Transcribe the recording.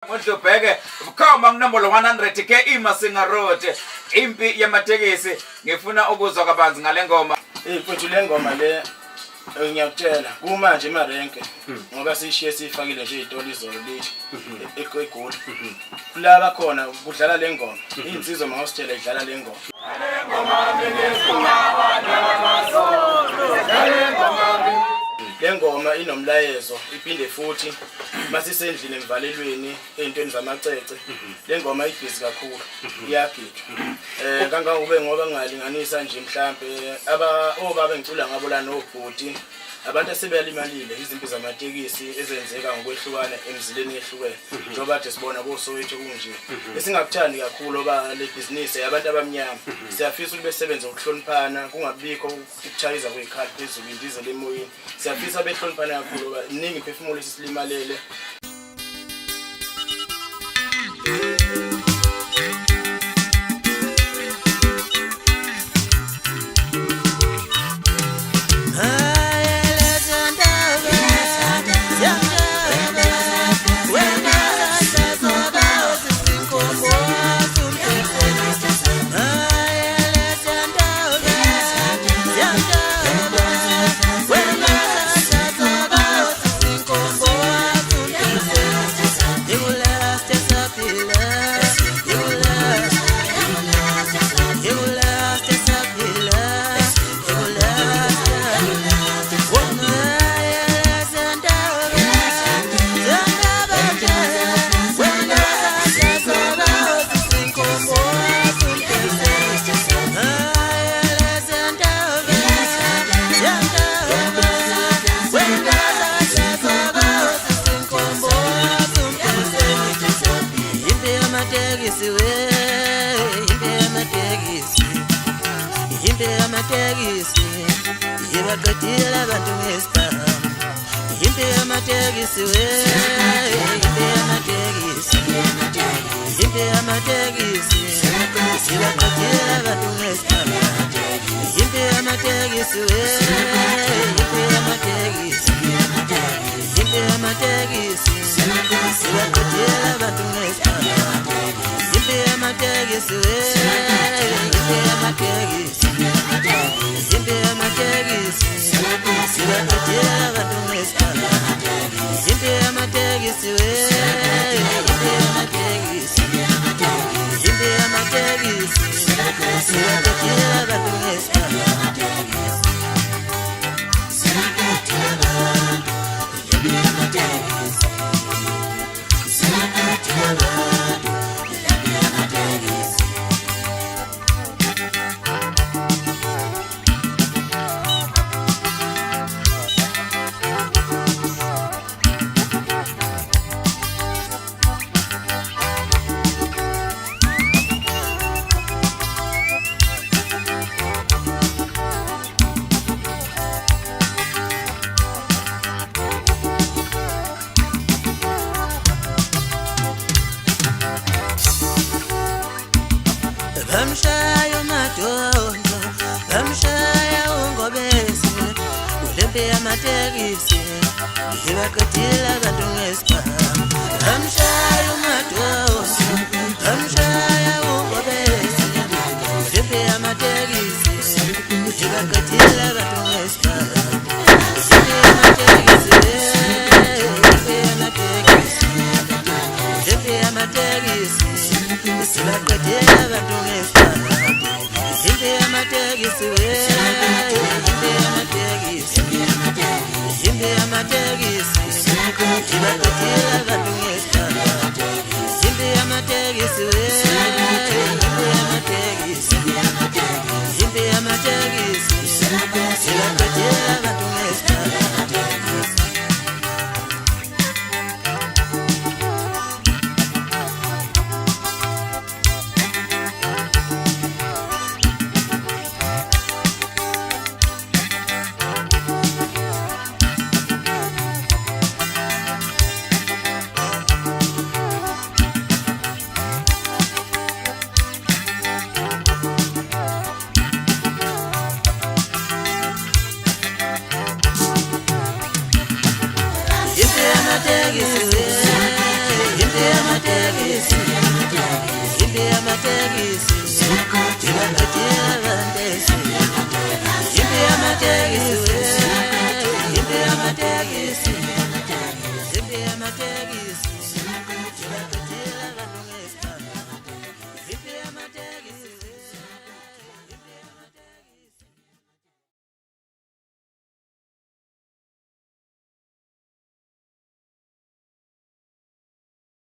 Manje ubheke ukhamba nginombolo 100 ke iMasinga Road impi yamatekisi ngifuna ukuzwa kabanzi ngale ngoma. Mfowethu le ngoma le ngiyakutshela kumanje emarenke ngoba sishiye sifakile nje izitoli izolo lithi eGoli. Laba khona kudlala le ngoma. Insizwa mawusitshela idlala le ngoma. Le ngoma benifuna namasolo. Le ngoma le ngoma inomlayezo iphinde futhi masisendlini emvalelweni ezintweni zamacece le ngoma ibhizi kakhulu iyagidwa kanga ube ngoba ngingalinganisa nje mhlambe obaba ngicula ngabo la nobhuti abantu asebeyalimalile izimpi zamatekisi ezenzeka ngokwehlukana emzileni ehlukene njengoba kade sibona koSoweto kunje esingakuthandi kakhulu oba le business yabantu abamnyama siyafisa ukuthi besebenze ukuhloniphana kungabikho ukuchayiza kwekhali phezulu indize lemoyeni siyafisa behloniphana kakhulu oba iningi imphefumulo sisilimalele. yamatekisi